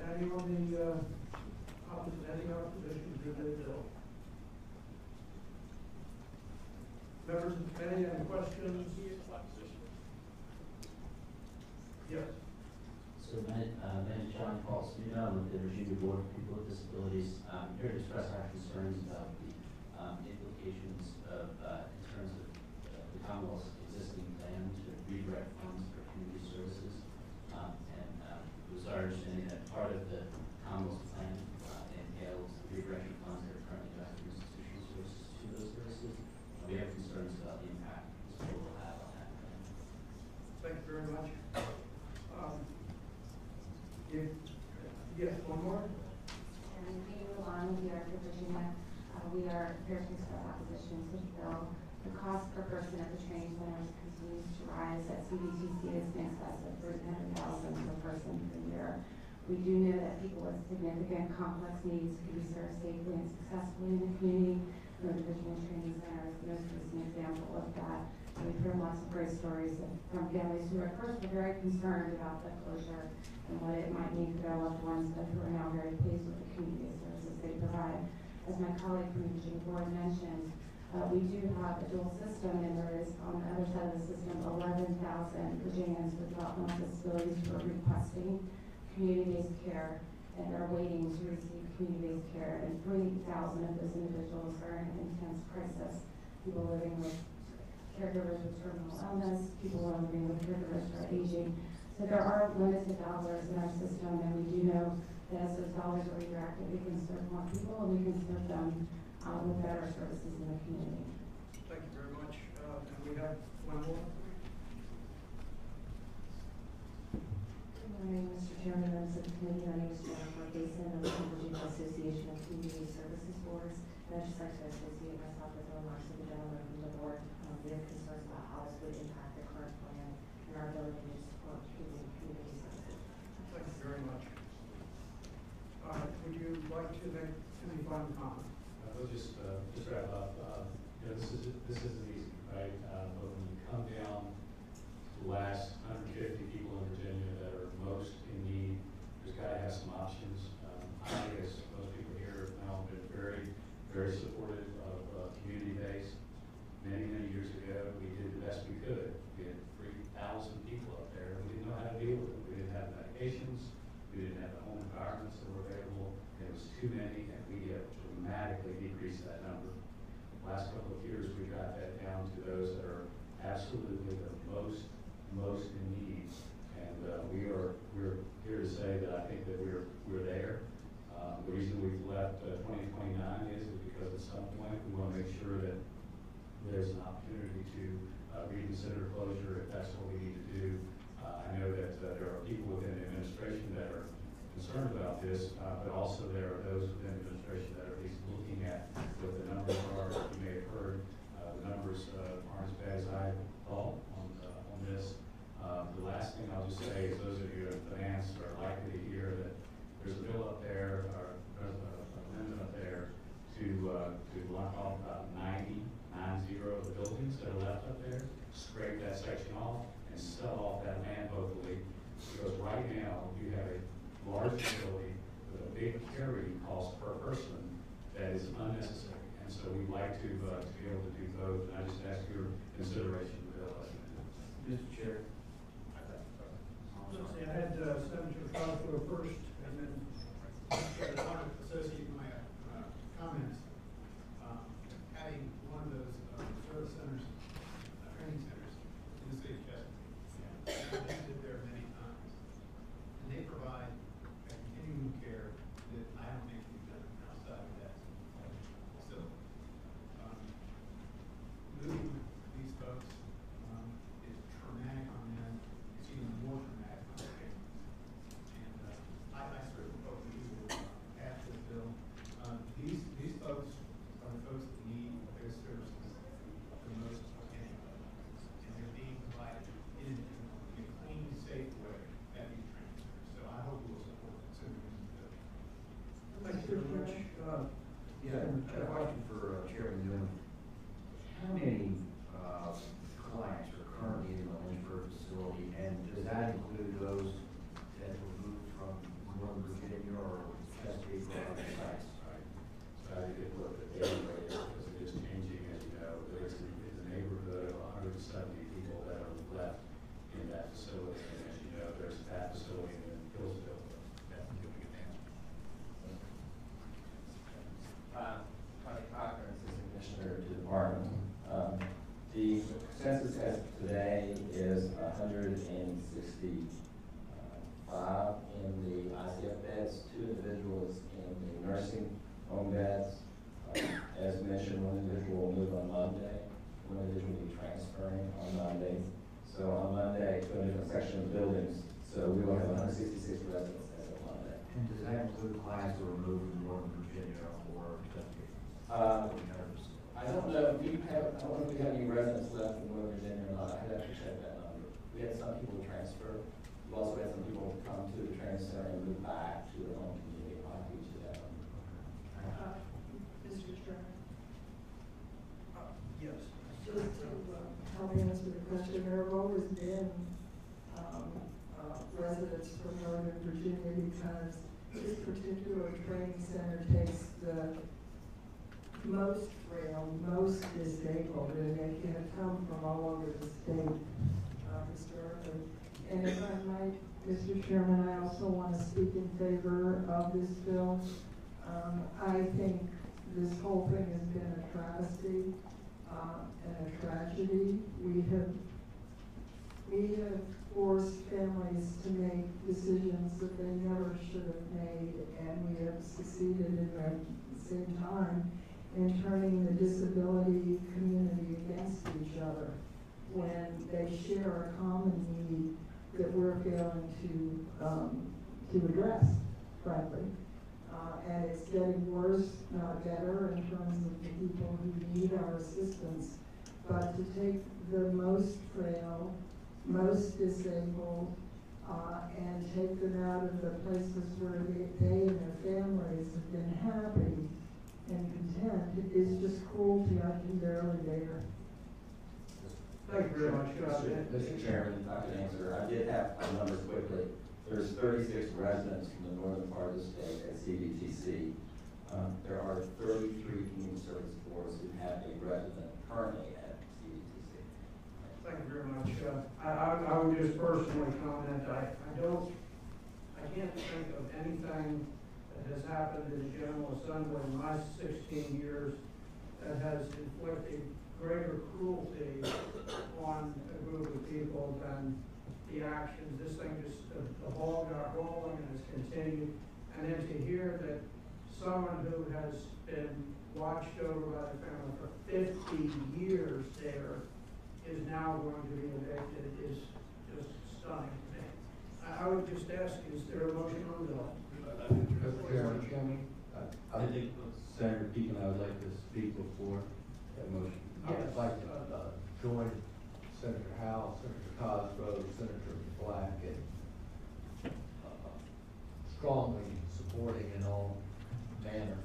Any opposition to the bill? Members of the committee, any questions? Yes. So, my name is John Paul Spino. I'm with the Virginia Board of People with Disabilities. I'm here to express our concerns about the implications of, in terms of the Commonwealth's existing plan to redirect funds for community services. It was our understanding that part of the Commonwealth's plan entails redirecting funds that are currently going to institutional services to those services. We have concerns about the impact this bill will have on that plan. Thank you very much. Yes, one more. And we belong here to Virginia. We are here to express opposition to the bill. The cost per person at the training centers continues to rise. At CBTC, it's in excess of $300,000 per person per year. We do know that people with significant complex needs can be served safely and successfully in the community. The Virginia Training Center is the most recent example of that. We've heard lots of great stories from families who at first were very concerned about the closure and what it might mean for their loved ones, but who are now very pleased with the community services they provide. As my colleague from the Virginia Board mentioned, we do have a dual system, and there is on the other side of the system 11,000 Virginians with developmental disabilities who are requesting community-based care and are waiting to receive community-based care, and 3,000 of those individuals are in intense crisis. People living with caregivers with terminal illness, people living with caregivers who are aging. So there are limited dollars in our system, and we do know that as those dollars are redirected, we can serve more people and we can serve them with better services in the community. Thank you very much. And we have one more. Good morning, Mr. Chairman, members of the committee. My name is Jennifer Basin. I'm with the Virginia Association of Community Services Boards. And I'd just like to associate myself with the remarks of the gentleman from the board. We have concerns about how this would impact the current plan and our ability to support community services. Thank you very much. Would you like to make any final comment? We'll just wrap up. This isn't easy, right? But when you come down to the last 150 people in Virginia that are most in need, there's got to have some options. I, as most people here have now been very, very supportive of community-based. Many years ago, we did the best we could. We had 3,000 people up there, and we didn't know how to deal with them. We didn't have medications. We didn't have the home environments that were available. It was too many, and we have dramatically decreased that number. Last couple of years, we got that down to those that are absolutely the most in need. And we're here to say that I think that we're there. The reason we've left 2029 is because at some point we want to make sure that there's an opportunity to reconsider closure if that's what we need to do. I know that there are people within the administration that are concerned about this, but also there are those within the administration that are at least looking at what the numbers are. You may have heard the numbers aren't as bad as I thought on this. The last thing I'll just say is those of you in finance are likely to hear that there's a bill up there, or an amendment up there to block off about 90 of the buildings that are left up there, scrape that section off, and sell off that land locally. Because right now, you have a large facility with a big carrying cost per person that is unnecessary. And so we'd like to be able to do both. And I just ask your consideration of the bill. Mr. Chair. Let's see, I had Senator Fowler first, and then I want to associate my comments. Having one of those service centers, training centers in the state of Chesapeake. I've visited there many times, and they provide a continuum of care that I don't think we've done outside of that. So, moving these folks is traumatic on them. census as of today is 165 in the ICF beds, 2 individuals in the nursing home beds. As mentioned, 1 individual will move on Monday, 1 individual will be transferring on Monday. So on Monday, to a different section of buildings, so we will have 166 residents as of Monday. And does that include clients who are moved from Northern Virginia or Kentucky? I don't know if we have any residents left in Northern Virginia or not. I had to check that number. We had some people transfer. We also had some people come to the training center and move back to their home community. I'll give you that number. Mr. Chairman, Yes. just to help me answer the question, there have always been residents from Northern Virginia because this particular training center takes the most frail, most disabled, and they can come from all over the state historically. And if I might, Mr. Chairman, I also want to speak in favor of this bill. I think this whole thing has been a travesty and a tragedy. We have forced families to make decisions that they never should have made, and we have succeeded in the same time in turning the disability community against each other when they share a common need that we're failing to address, frankly. And it's getting worse, not better, in terms of the people who need our assistance. But to take the most frail, most disabled, and take them out of the places where they and their families have been happy and content is just cruelty I can barely bear. Thank you very much. Mr. Chairman, if I could answer, I did have the numbers quickly. There's 36 residents from the northern part of the state at CBTC. There are 33 community service boards who have a resident currently at CBTC. Thank you very much. I would just personally comment, I can't think of anything that has happened in the General Assembly in my 16 years that has inflicted greater cruelty on a group of people than the actions. This thing just, the ball got rolling and has continued. And then to hear that someone who has been watched over by the family for 50 years there is now going to be evicted is just stunning to me. I would just ask, is there a motion on the bill? Mr. Chairman, I think Senator Pekin, I would like to speak before that motion. I would like to join Senator Howell, Senator Cosgrove, Senator Black in strongly supporting in all manner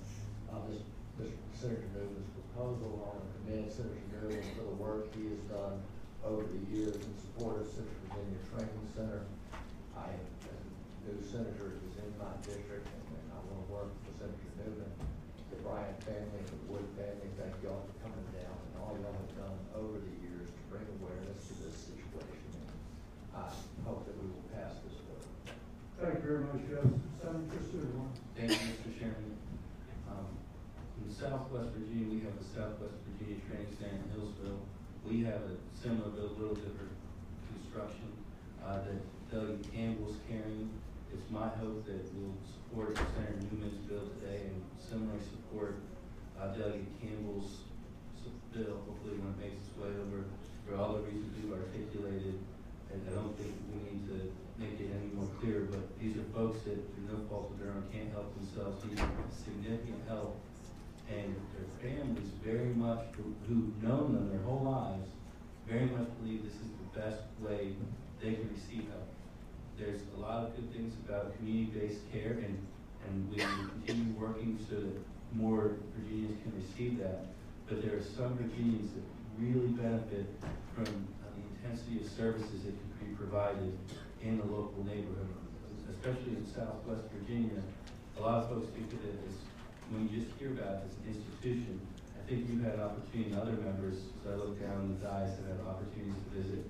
this Senator Newman's proposal. I want to commend Senator Newman for the work he has done over the years in support of Central Virginia Training Center. I, as a new senator, is in my district, and I want to work with Senator Newman, the Bryant family, the Wood family. Thank y'all for coming down and all y'all have done over the years to bring awareness to this situation. I hope that we will pass this bill. Thank you very much, Senator Stewart. Thank you, Mr. Chairman. In Southwest Virginia, we have the Southwest Virginia Training Center in Hillsville. We have a similar but a little different construction that Doug Campbell's carrying. It's my hope that we'll support Senator Newman's bill today and similarly support Doug Campbell's bill, hopefully when it makes its way over for all the reasons we've articulated. And I don't think we need to make it any more clear, but these are folks that, through no fault of their own, can't help themselves, need significant help. And their families very much, who've known them their whole lives, very much believe this is the best way they can receive help. There's a lot of good things about community-based care, and we continue working so that more Virginians can receive that. But there are some Virginians that really benefit from the intensity of services that can be provided in the local neighborhood, especially in Southwest Virginia. A lot of folks think of it as, when you just hear about it as an institution. I think you've had an opportunity, and other members, as I look down the dais, have had opportunities to visit,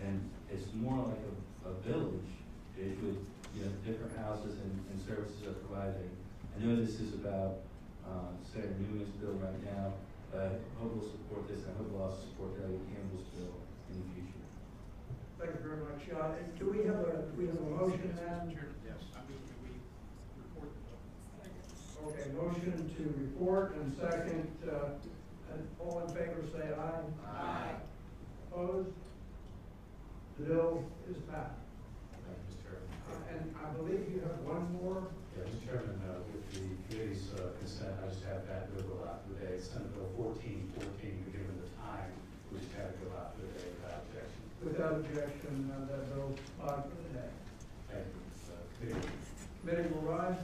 and it's more like a village with different houses and services are provided. I know this is about Senator Newman's bill right now, but I hope we'll support this, and I hope we'll also support Doug Campbell's bill do we have a motion then? Chairman, yes, I move that we report the bill. Okay, motion to report and second, and all in favor say aye. Aye. Opposed? The bill is passed. Thank you, Mr. Chairman. And I believe you have one more. Yeah, Mr. Chairman, with the committee's consent, I just have that bill go out today. Senate Bill 1414, given the time, we just had to go out today without objection. Without objection, that bill is filed for the day. Thank you. Committee. Committee will rise.